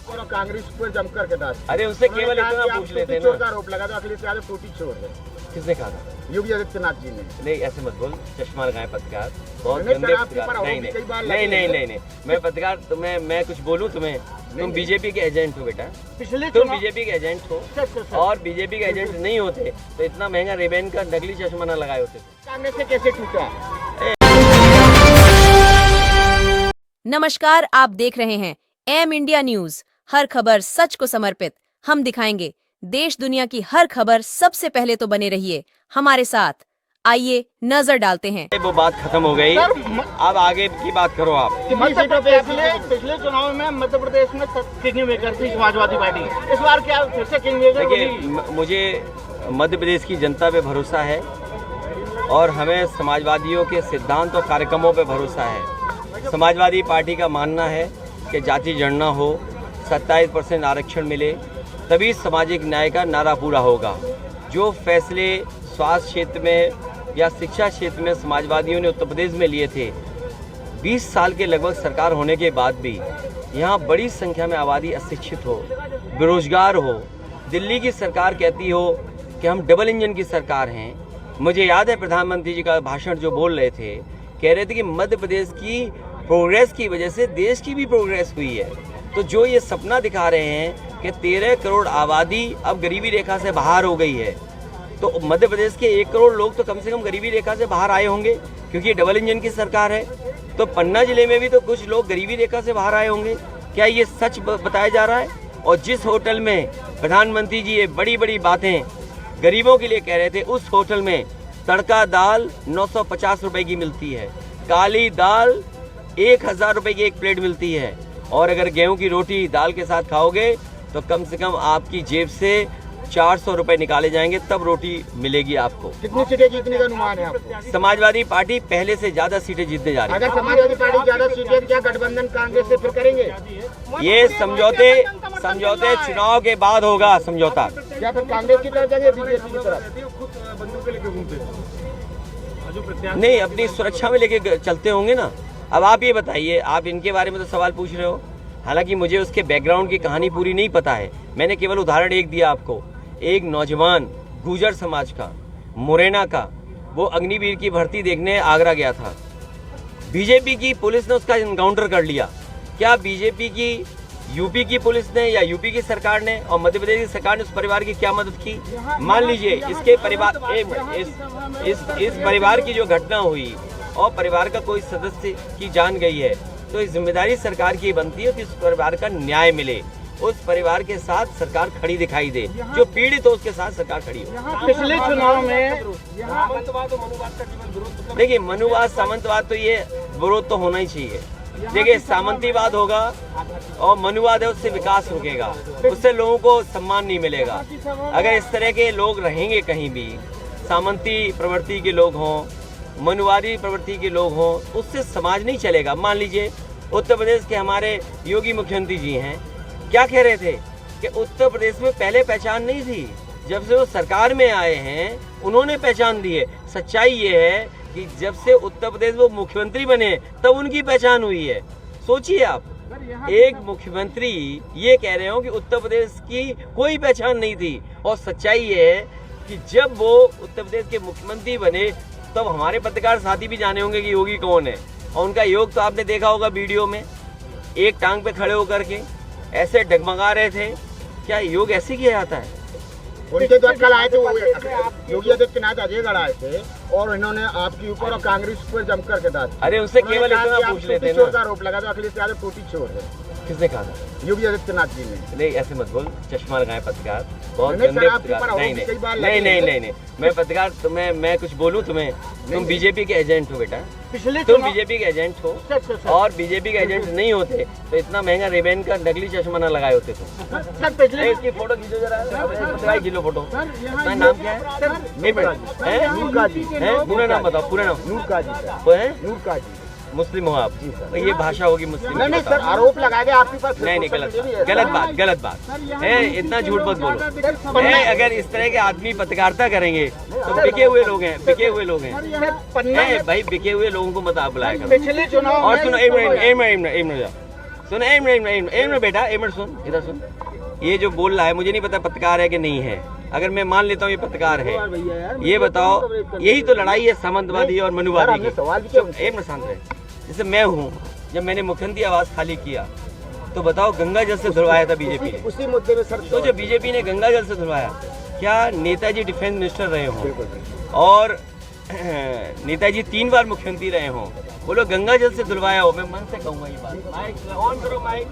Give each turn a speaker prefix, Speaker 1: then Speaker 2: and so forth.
Speaker 1: ऊपर और कांग्रेस पर जमकर के दास।
Speaker 2: अरे उससे केवल इतना पूछ लेते ना।
Speaker 1: आरोप लगा तो अखिलेश यादव टूटी चोर है।
Speaker 2: किसने कहा था?
Speaker 1: योगी आदित्यनाथ जी ने।
Speaker 2: नहीं ऐसे मत बोल, चश्मा लगाए पत्रकार, बहुत गंदे पत्रकार। नहीं, मैं पत्रकार मैं कुछ बोलूं तुम्हें? तुम बीजेपी के एजेंट हो बेटा, तुम बीजेपी के एजेंट हो और बीजेपी के एजेंट नहीं होते तो इतना महंगा रेबेन का नकली चश्मा न लगाए होते।
Speaker 1: कांग्रेस से कैसे टूटा?
Speaker 3: नमस्कार, आप देख रहे हैं एम इंडिया न्यूज, हर खबर सच को समर्पित। हम दिखाएंगे देश दुनिया की हर खबर सबसे पहले, तो बने रहिए हमारे साथ। आइए नजर डालते हैं।
Speaker 2: वो बात खत्म हो गई, अब आगे की बात करो आप।
Speaker 1: पिछले चुनाव में मध्य प्रदेश में किंग मेकर थी समाजवादी पार्टी, इस बार क्या फिर से किंग मेकर?
Speaker 2: देखिए, मुझे मध्य प्रदेश की जनता पे भरोसा है और हमें समाजवादियों के सिद्धांत और कार्यक्रमों पे भरोसा है। समाजवादी पार्टी का मानना है कि जाति जनगणना हो, 27% आरक्षण मिले, तभी सामाजिक न्याय का नारा पूरा होगा। जो फैसले स्वास्थ्य क्षेत्र में या शिक्षा क्षेत्र में समाजवादियों ने उत्तर प्रदेश में लिए थे, 20 साल के लगभग सरकार होने के बाद भी यहाँ बड़ी संख्या में आबादी अशिक्षित हो, बेरोजगार हो। दिल्ली की सरकार कहती हो कि हम डबल इंजन की सरकार हैं। मुझे याद है प्रधानमंत्री जी का भाषण जो बोल रहे थे, कह रहे थे कि मध्य प्रदेश की प्रोग्रेस की वजह से देश की भी प्रोग्रेस हुई है। तो जो ये सपना दिखा रहे हैं कि 13 करोड़ आबादी अब गरीबी रेखा से बाहर हो गई है, तो मध्य प्रदेश के 1 करोड़ लोग तो कम से कम गरीबी रेखा से बाहर आए होंगे, क्योंकि ये डबल इंजन की सरकार है। तो पन्ना जिले में भी तो कुछ लोग गरीबी रेखा से बाहर आए होंगे। क्या ये सच बताया जा रहा है? और जिस होटल में प्रधानमंत्री जी ये बड़ी बड़ी बातें गरीबों के लिए कह रहे थे, उस होटल में तड़का दाल 950 रुपए की मिलती है, काली दाल 1000 रुपए की एक प्लेट मिलती है, और अगर गेहूं की रोटी दाल के साथ खाओगे तो कम से कम आपकी जेब से 400 रुपए निकाले जाएंगे, तब रोटी मिलेगी आपको।
Speaker 1: कितनी सीटें जीतने का अनुमान है आपको?
Speaker 2: समाजवादी पार्टी पहले से ज्यादा सीटें जीतने जा रही है।
Speaker 1: अगर समाजवादी पार्टी ज्यादा सीटें, क्या गठबंधन कांग्रेस से फिर करेंगे?
Speaker 2: ये समझौते चुनाव के बाद होगा समझौता।
Speaker 1: क्या फिर कांग्रेस की तरफ जाएंगे, बीजेपी की तरफ?
Speaker 2: नहीं, अपनी सुरक्षा में लेके चलते होंगे ना। अब आप ये बताइए, आप इनके बारे में तो सवाल पूछ रहे हो, हालांकि मुझे उसके बैकग्राउंड की कहानी पूरी नहीं पता है। मैंने केवल उदाहरण एक दिया आपको। एक नौजवान गुर्जर समाज का, मुरैना का, वो अग्निवीर की भर्ती देखने आगरा गया था। बीजेपी की पुलिस ने उसका एनकाउंटर कर लिया। क्या बीजेपी की यूपी की पुलिस ने या यूपी की सरकार ने और मध्य प्रदेश की सरकार ने उस परिवार की क्या मदद की? मान लीजिए इसके परिवार इस परिवार की जो घटना हुई और परिवार का कोई सदस्य की जान गई है, तो इस जिम्मेदारी सरकार की बनती है कि इस परिवार का न्याय मिले, उस परिवार के साथ सरकार खड़ी दिखाई दे, जो पीड़ित हो उसके साथ सरकार खड़ी हो।
Speaker 1: पिछले चुनाव में
Speaker 2: देखिए, मनुवाद सामंतवाद तो ये विरोध तो होना ही चाहिए। देखिए, सामंतीवाद होगा और मनुवाद है, उससे विकास रुकेगा, उससे लोगों को सम्मान नहीं मिलेगा। अगर इस तरह के लोग रहेंगे कहीं भी, सामंती प्रवृत्ति के लोग हों, मनुवादी प्रवृत्ति के लोग हों, उससे समाज नहीं चलेगा। मान लीजिए उत्तर प्रदेश के हमारे योगी मुख्यमंत्री जी हैं, क्या कह रहे थे कि उत्तर प्रदेश में पहले पहचान नहीं थी, जब से वो सरकार में आए हैं उन्होंने पहचान दी है। सच्चाई ये है कि जब से उत्तर प्रदेश वो मुख्यमंत्री बने तब उनकी पहचान हुई है। सोचिए आप, एक मुख्यमंत्री ये कह रहे हो कि उत्तर प्रदेश की कोई पहचान नहीं थी, और सच्चाई ये है कि जब वो उत्तर प्रदेश के मुख्यमंत्री बने तब हमारे पत्रकार साथी भी जाने होंगे कि योगी कौन है। और उनका योग तो आपने देखा होगा वीडियो में, एक टांग पे खड़े होकर के ऐसे डगमगा रहे थे। क्या योग ऐसे किया जाता है?
Speaker 1: उनके द्वारा कल आए थे योगी आदित्यनाथ अजयगढ़ आए थे और इन्होंने आपके ऊपर और कांग्रेस पर जमकर के दास।
Speaker 2: अरे उससे केवल इतना पूछ लेते ना।
Speaker 1: आरोप लगा तो अखिलेश यादव टूटी चोर है।
Speaker 2: किसने कहा था?
Speaker 1: योगी आदित्यनाथ जी ने।
Speaker 2: नहीं ऐसे मत बोल, चश्मा लगाए पत्रकार, बहुत गंदे पत्रकार। नहीं, मैं पत्रकार तुम्हें मैं कुछ बोलूं तुम्हें? तुम बीजेपी के एजेंट हो बेटा, तुम बीजेपी के एजेंट हो और बीजेपी के एजेंट नहीं होते तो इतना महंगा रेबेन का नकली चश्मा न लगाए होते तुम। इसकी फोटो खींचो जरा, खींचो फोटो। नाम क्या है? पूरा नाम बताओ, पूरा नाम।
Speaker 1: नूर काजी।
Speaker 2: मुस्लिम हो आप? ये भाषा होगी मुस्लिम?
Speaker 1: नहीं सर, आरोप लगा के आपके पास।
Speaker 2: नहीं, गलत बात है। इतना झूठ मत बोलो। अगर इस तरह के आदमी पत्रकारिता करेंगे तो बिके हुए लोग हैं भाई, बिके हुए लोगों को मत आप बुलाया करो।
Speaker 1: पिछले चुनाव
Speaker 2: और सुनो, एक मिनट, सुन एक मिनट बेटा, एक मिनट सुन, इधर सुन। ये जो बोल रहा है मुझे नहीं पता पत्रकार है कि नहीं है। अगर मैं मान लेता हूँ ये पत्रकार है, ये बताओ, यही तो लड़ाई है सामंतवादी और मनुवादी की। एक मिनट शांत रहे। जैसे मैं हूँ, जब मैंने मुख्यमंत्री आवास खाली किया तो बताओ गंगा जल से धुलवाया था बीजेपी ने।
Speaker 1: उसी मुद्दे में सर,
Speaker 2: तो जो बीजेपी ने गंगा जल से धुलवाया, क्या नेताजी डिफेंस मिनिस्टर रहे हों और नेताजी 3 बार मुख्यमंत्री रहे हों, वो लोग गंगा जल से धुलवाया हो? मैं मन से कहूँगा ये बात। माइक ऑन करो, माइक।